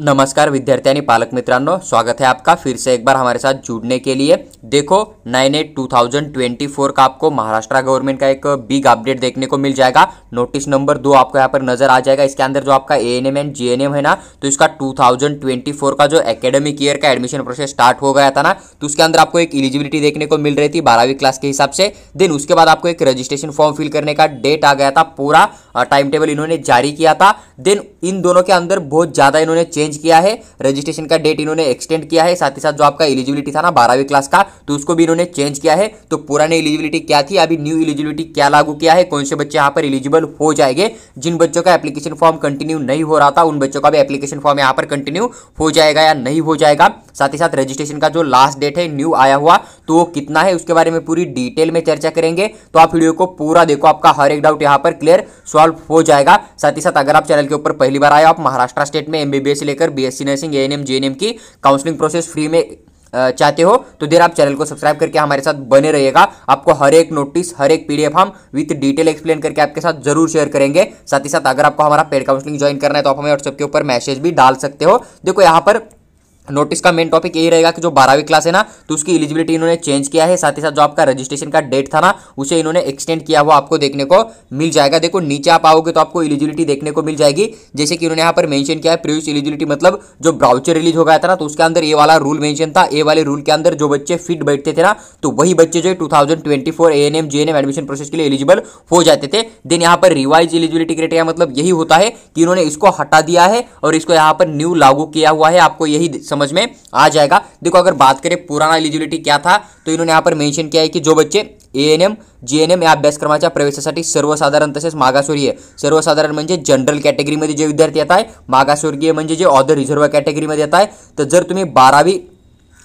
नमस्कार विद्यार्थी आणि पालक मित्रांनो, स्वागत है आपका फिर से एक बार हमारे साथ जुड़ने के लिए। देखो 9/8/2024 का आपको महाराष्ट्र गवर्नमेंट का एक बिग अपडेट देखने को मिल जाएगा। नोटिस नंबर 2 आपको यहाँ पर नजर आ जाएगा। इसके अंदर जो आपका एएनएम एंड जीएनएम है ना, तो इसका 2024 का जो एकेडमिक ईयर का एडमिशन प्रोसेस स्टार्ट हो गया था ना, तो उसके अंदर आपको एक एलिजिबिलिटी देखने को मिल रही थी 12वीं क्लास के हिसाब से। देन उसके बाद आपको एक रजिस्ट्रेशन फॉर्म फिल करने का डेट आ गया था, पूरा टाइम टेबल इन्होंने जारी किया था। देन इन दोनों के अंदर बहुत ज्यादा इन्होंने चेंज किया है, रजिस्ट्रेशन का डेट इन्होंने एक्सटेंड किया है, साथ ही साथ जो आपका एलिजिबिलिटी था ना 12वीं क्लास का, तो उसको भी इन्होंने चेंज किया है। तो पुरानी एलिजिबिलिटी क्या थी, अभी न्यू एलिजिबिलिटी क्या लागू किया है, कौन से बच्चे यहाँ पर एलिजिबल हो जाएंगे। जिन बच्चों का एप्लीकेशन फॉर्म कंटिन्यू नहीं हो रहा था, उन बच्चों का भी एप्लीकेशन फॉर्म यहाँ पर कंटिन्यू हो जाएगा या नहीं हो जाएगा। साथ ही साथ रजिस्ट्रेशन का जो लास्ट डेट है न्यू आया हुआ, तो वो कितना है उसके बारे में पूरी डिटेल में चर्चा करेंगे। तो आप वीडियो को पूरा देखो, आपका हर एक डाउट यहाँ पर क्लियर सॉल्व हो जाएगा। साथ ही साथ अगर आप चैनल के ऊपर पहली बार आए, आप महाराष्ट्र स्टेट में एमबीबीएस से लेकर बीएससी नर्सिंग, एएनएम, जीएनएम की काउंसलिंग प्रोसेस फ्री में चाहते हो, तो देर आप चैनल को सब्सक्राइब करके हमारे साथ बने रहिएगा। आपको हर एक नोटिस, हर एक पीडीएफ हम विद डिटेल एक्सप्लेन करके आपके साथ जरूर शेयर करेंगे। साथ ही साथ अगर आपको हमारा पेड काउंसलिंग ज्वाइन करना है, तो आप हमें व्हाट्सएप के ऊपर मैसेज भी डाल सकते हो। देखो यहाँ पर नोटिस का मेन टॉपिक यही रहेगा कि जो 12वीं क्लास है ना, तो उसकी एलिजिबिलिटी इन्होंने चेंज किया है। साथ ही साथ जो आपका रजिस्ट्रेशन का डेट था ना, उसे इन्होंने एक्सटेंड किया हुआ आपको देखने को मिल जाएगा। देखो नीचे आप आओगे तो आपको एलिजिबिलिटी देखने को मिल जाएगी, जैसे कि इन्होंने यहाँ पर मेंशन किया है प्रीवियस एलिजिबिलिटी, मतलब जो ब्राउचर रिलीज हो गया था ना, तो उसके अंदर ये वाला रूल मेंशन था। ए वाले रूल के अंदर जो बच्चे फिट बैठते थे ना, तो वही बच्चे जो 2024 एएनएम जीएनएम एडमिशन प्रोसेस के लिए एलिजिबल हो जाते थे। देन यहाँ पर रिवाइज एलिजिबिलिटी क्राइटेरिया मतलब यही होता है कि इन्होंने इसको हटा दिया है और इसको यहाँ पर न्यू लागू किया हुआ है, आपको यही समझ में आ जाएगा। देखो अगर बात करें पुराना एलिजिबिलिटी क्या था, तो इन्होंने यहाँ पर मेंशन किया है की जो बच्चे एएनएम जीएनएम या अभ्यासक्रमाच्या प्रवेशासाठी सर्वसाधारण तसेच मागासवर्गीय, सर्वसाधारण म्हणजे जनरल कॅटेगरीमध्ये जे विद्यार्थी येत आहे, मागासवर्गीय म्हणजे जे ऑदर रिझर्व कॅटेगरीमध्ये येत आहे, तर जर तुम्ही 12वी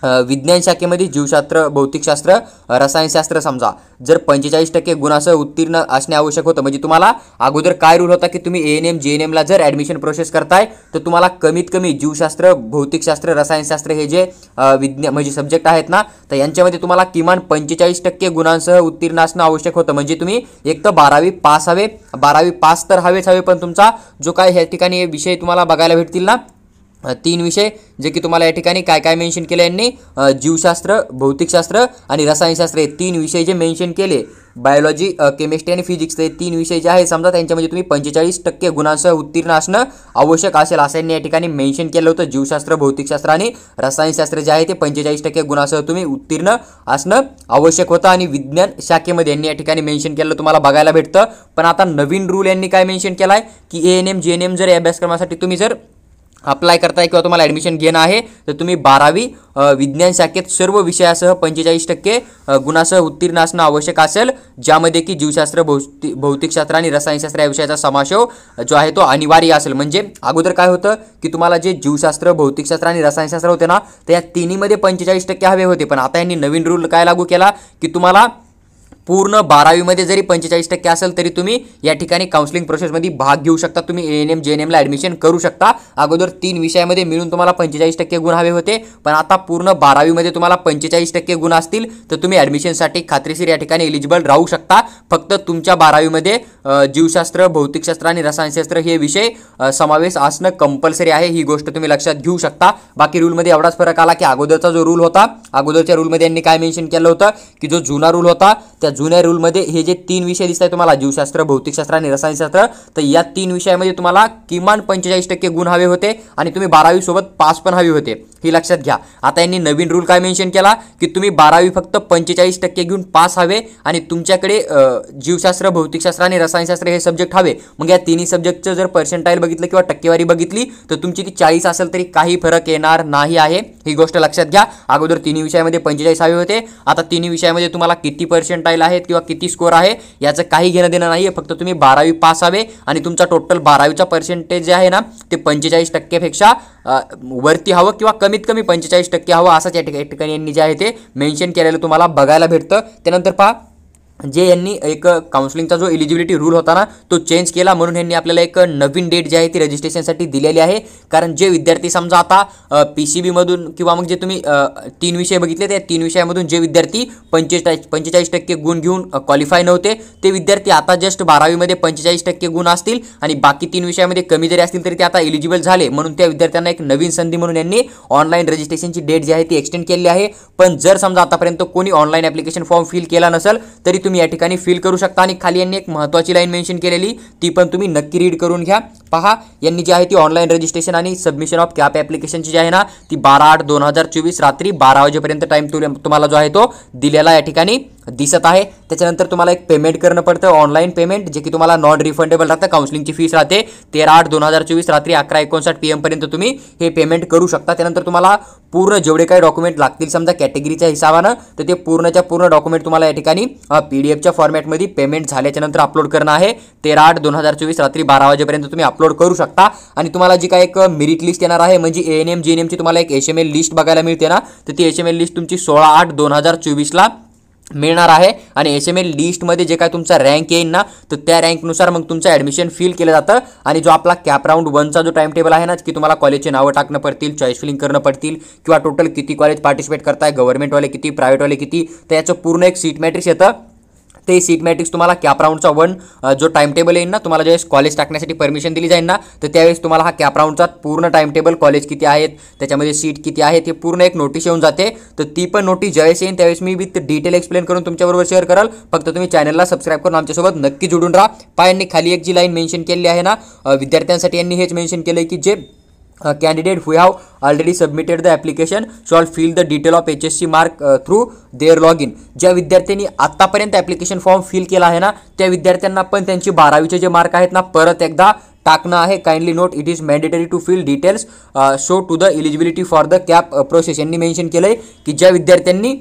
विज्ञान शाखेमध्ये जीवशास्त्र, भौतिकशास्त्र, रसायनशास्त्र समजा जर 45% गुणासह उत्तीर्ण असणे आवश्यक होतं, म्हणजे तुम्हाला अगोदर काय रूल होता की तुम्ही एएनएम जीएनएमला जर ॲडमिशन प्रोसेस करताय, तर तुम्हाला कमीत कमी जीवशास्त्र, भौतिकशास्त्र, रसायनशास्त्र हे जे विज्ञान म्हणजे सब्जेक्ट आहेत ना, तर यांच्यामध्ये तुम्हाला किमान 45% गुणांसह उत्तीर्ण असणं आवश्यक होतं। म्हणजे तुम्ही एक तर 12वी पास हवे, 12वी पास तर हवेच हवे, पण तुमचा जो काय ह्या ठिकाणी विषय तुम्हाला बघायला भेटतील ना, 3 विषय जे की तुम्हाला या ठिकाणी काय काय मेंशन केले यांनी, जीवशास्त्र, भौतिकशास्त्र आणि रसायनशास्त्र हे 3 विषय जे मेंशन केले, बायोलॉजी, केमिस्ट्री आणि फिजिक्स, हे 3 विषय जे आहे समजा त्यांच्यामध्ये तुम्ही 45% गुणांसह उत्तीर्ण असणं आवश्यक असेल, असं यांनी या ठिकाणी मेंशन केलं होतं। जीवशास्त्र, भौतिकशास्त्र आणि रसायनशास्त्र जे आहे ते 45% गुणांसह तुम्ही उत्तीर्ण असणं आवश्यक होतं आणि विज्ञान शाखेमध्ये यांनी या ठिकाणी मेंशन केलं तुम्हाला बघायला भेटतं। पण आता नवीन रूल यांनी काय मेंशन केलाय की एएनएम जीएनएम जर या अभ्यासक्रमासाठी तुम्ही जर अप्लाय करताय किंवा तुम्हाला ॲडमिशन घेणं आहे, तर तुम्ही 12वी विज्ञान शाखेत सर्व विषयासह 45% गुणासह उत्तीर्ण असणं आवश्यक असेल, ज्यामध्ये की जीवशास्त्र, भौतिकशास्त्र आणि रसायनशास्त्र या विषयाचा समावेश जो आहे तो अनिवार्य असेल। म्हणजे अगोदर काय होतं की तुम्हाला जे जीवशास्त्र, भौतिकशास्त्र आणि रसायनशास्त्र होते ना, तर या तिन्हीमध्ये 45% हवे होते, पण आता यांनी नवीन रूल काय लागू केला की तुम्हाला पूर्ण 12वीमध्ये जरी 45% असेल तरी तुम्ही या ठिकाणी काउन्सिलिंग प्रोसेसमध्ये भाग घेऊ शकता, तुम्ही एएनएम जीएनएमला ॲडमिशन करू शकता। अगोदर 3 विषयामध्ये मिळून तुम्हाला 45% गुण हवे होते, पण आता पूर्ण 12वीमध्ये तुम्हाला 45% गुण असतील तर तुम्ही ॲडमिशनसाठी खात्रीशीर या ठिकाणी एलिजिबल राहू शकता। फक्त तुमच्या 12वीमध्ये जीवशास्त्र, भौतिकशास्त्र आणि रसायनशास्त्र हे विषय समावेश असणं कंपल्सरी आहे, ही गोष्ट तुम्ही लक्षात घेऊ शकता। बाकी रूलमध्ये एवढाच फरक आला की अगोदरचा जो रूल होता, अगोदरच्या रूलमध्ये यांनी काय मेंशन केलं होतं की जो जुना रूल होता, त्या जुन्या रूलमध्ये हे जे 3 विषय दिसत आहेत तुम्हाला, जीवशास्त्र, भौतिकशास्त्र आणि रसायनशास्त्र, तर या 3 विषयामध्ये तुम्हाला किमान 45% गुण हवे होते आणि तुम्ही 12वी सोबत पास पण हवे होते, ही लक्षात घ्या। आता यांनी नवीन रूल काय मेंशन केला की तुम्ही 12वी फक्त 45% घेऊन पास हवे आणि तुमच्याकडे जीवशास्त्र, भौतिकशास्त्र आणि रसायनशास्त्र हे सब्जेक्ट हवे। मग या तिन्ही सब्जेक्टचं जर पर्सेंटाईल बघितलं किंवा टक्केवारी बघितली तर तुमची ती 40 असेल तरी काही फरक येणार नाही आहे, ही गोष्ट लक्षात घ्या। अगोदर तिन्ही विषयामध्ये 45 हवे होते, आता तिन्ही विषयामध्ये तुम्हाला किती पर्सेंटाईल आहेत किंवा किती स्कोर आहे याचं काही घेणं देणं नाहीये, फक्त तुम्ही 12वी पास हवे आणि तुमचा टोटल 12वीचा पर्सेंटेज जे आहे ना, ते 45% पेक्षा वरती हवं किंवा कमीत कमी 45% हवं, असंच या ठिकाणी यांनी जे आहे ते मेंशन केलेलं तुम्हाला बघायला भेटतं। त्यानंतर पहा जे यांनी एक काउन्सिलिंगचा जो एलिजिबिलिटी रूल होता ना तो चेंज केला, म्हणून यांनी आपल्याला एक नवीन डेट जी आहे ती रजिस्ट्रेशनसाठी दिलेली आहे. कारण जे विद्यार्थी समजा आता PCB मधून किंवा मग जे तुम्ही 3 विषय बघितले त्या 3 विषयामधून जे विद्यार्थी 45% गुण घेऊन क्वालिफाय नव्हते ते विद्यार्थी आता जस्ट 12वीमध्ये 45% गुण असतील आणि बाकी 3 विषयामध्ये कमी जरी असतील तरी ते आता एलिजिबल झाले, म्हणून त्या विद्यार्थ्यांना एक नवीन संधी म्हणून यांनी ऑनलाईन रजिस्ट्रेशनची डेट जी आहे ती एक्सटेंड केली आहे. पण जर समजा आतापर्यंत कोणी ऑनलाईन ॲप्लिकेशन फॉर्म फिल केला नसेल तरी तुम्ही या ठिकाणी फिल करू शकता. आणि खाली यांनी एक महत्त्वाची लाईन मेन्शन केलेली ती पण तुम्ही नक्की रीड करून घ्या. पहा, यांनी जी आहे ती ऑनलाईन रजिस्ट्रेशन आणि सबमिशन ऑफ कॅप ॲप्लिकेशनची जी आहे ना ती 12/8/2024 रात्री 12 वाजेपर्यंत टाइम तुम्हाला जो आहे तो दिलेला या ठिकाणी दिसत आहे. त्याच्यानंतर तुम्हाला एक पेमेंट करणं पडतं, ऑनलाईन पेमेंट, जे की तुम्हाला नॉन रिफंडेबल राहतं. काउन्सिलिंगची फीस राहते 13/8/2024 रात्री 11:59 PM पर्यंत तुम्ही हे पेमेंट करू शकता. त्यानंतर तुम्हाला पूर्ण जेवढे काही डॉक्युमेंट लागतील समजा कॅटेगरीच्या हिसाबानं तर ते पूर्णच्या पूर्ण डॉक्युमेंट तुम्हाला या ठिकाणी PDF फॉर्मॅटमध्ये पेमेंट झाल्याच्या नंतर अपलोड करणं आहे. 13/8/2024 रात्री 12 वाजेपर्यंत तुम्ही अपलोड करू शकता. आणि तुम्हाला जी काय एक मेरिट लिस्ट येणार आहे म्हणजे ANM GNM ची तुम्हाला एक HML लिस्ट बघायला मिळते ना, तर ती HML लिस्ट तुमची 16/8/2024 मिळणार आहे. आणि HML लिस्टमध्ये जे काय तुमचा रँक येईल ना तर त्या रँकनुसार मग तुमचं ॲडमिशन फिल केलं जातं. आणि जो आपला कॅप राऊंड 1चा जो टाइम टेबल आहे ना की तुम्हाला कॉलेजचे नावं टाकणं पडतील, चॉईस फिलिंग करणं पडतील किंवा टोटल किती कॉलेज पार्टिसिपेट करताय, गव्हर्नमेंटवाले किती, प्रायव्हेटवाले किती, तर याचं पूर्ण एक सीट मॅट्रिक्स येतं. ते सीट मॅट्रिक्स तुम्हाला कॅप राऊंडचा 1 जो टाइम टेबल येईल ना, तुम्हाला ज्यावेळेस कॉलेज टाकण्यासाठी परमिशन दिली जाईल ना तर त्यावेळेस तुम्हाला हा कॅप राऊंडचा पूर्ण टाइम टेबल, कॉलेज किती आहेत, त्याच्यामध्ये सीट किती आहे ते पूर्ण एक नोटीस येऊन जाते. तर ती पण नोटीस ज्यावेळेस येईल त्यावेळेस मी विथ डिटेल एक्सप्लेन करून तुमच्याबरोबर शेअर कराल. फक्त तुम्ही चॅनलला सबस्क्राईब करून आमच्यासोबत नक्की जोडून राहा. यांनी खाली एक जी लाईन मेन्शन केली आहे ना विद्यार्थ्यांसाठी, यांनी हेच मेन्शन केलं की जे candidate who have already submitted the application shall fill the detail of HSC mark through their login. ज्या विद्यार्थ्यांनी आतापर्यंत ॲप्लिकेशन फॉर्म फिल केला आहे ना त्या विद्यार्थ्यांना पण त्यांची 12वीचे जे मार्क आहेत ना परत एकदा टाकणं आहे. Kindly note it is mandatory to fill details show to the eligibility for the CAP process. यांनी मेन्शन केलं आहे की ज्या विद्यार्थ्यांनी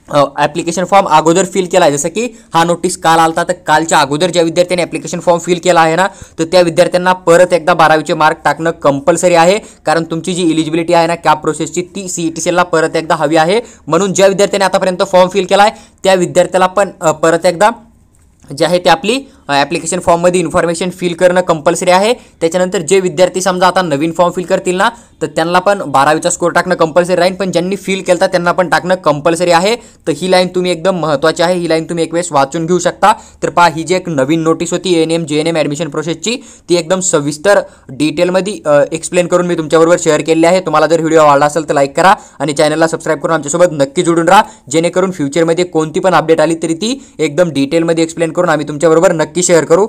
ॲप्लिकेशन फॉर्म अगोदर फिल केला आहे, जसं की हा नोटीस काल आलता तर कालच्या अगोदर ज्या विद्यार्थ्यांनी ॲप्लिकेशन फॉर्म फिल केला आहे ना तर त्या विद्यार्थ्यांना परत एकदा 12वीचे मार्क टाकणं कंपल्सरी आहे. कारण तुमची जी एलिजिबिलिटी आहे ना कॅप प्रोसेसची ती CET-CELला परत एकदा हवी आहे. म्हणून ज्या विद्यार्थ्यांनी आतापर्यंत फॉर्म फिल केला आहे त्या विद्यार्थ्याला पण परत एकदा जे आहे ते आपली ॲप्लिकेशन फॉर्ममध्ये इन्फॉर्मेशन फिल करणं कंपल्सरी आहे. त्याच्यानंतर जे विद्यार्थी समजा आता नवीन फॉर्म फिल करतील ना तर त्यांना पण 12वीचा स्कोर टाकणं कंपल्सरी राहील, पण ज्यांनी फिल केलं त्यांना पण टाकणं कंपल्सरी आहे. तर ही लाईन तुम्ही एकदम महत्त्वाची आहे, ही लाईन तुम्ही एक वेळेस वाचून घेऊ शकता. तर पहा, ही जी एक नवीन नोटीस होती ANM GNM ॲडमिशन प्रोसेसची ती एकदम सविस्तर डिटेलमध्ये एक्सप्लेन करून मी तुमच्याबरोबर शेअर केली आहे. तुम्हाला जर व्हिडिओ आवडला असेल तर लाईक करा आणि चॅनलला सबस्क्राईब करून आमच्यासोबत नक्की जोडून राहा, जेणेकरून फ्युचरमध्ये कोणती पण अपडेट आली तरी ती एकदम डिटेलमध्ये एक्सप्लेन करून आम्ही तुमच्याबरोबर नक्की शेअर करू.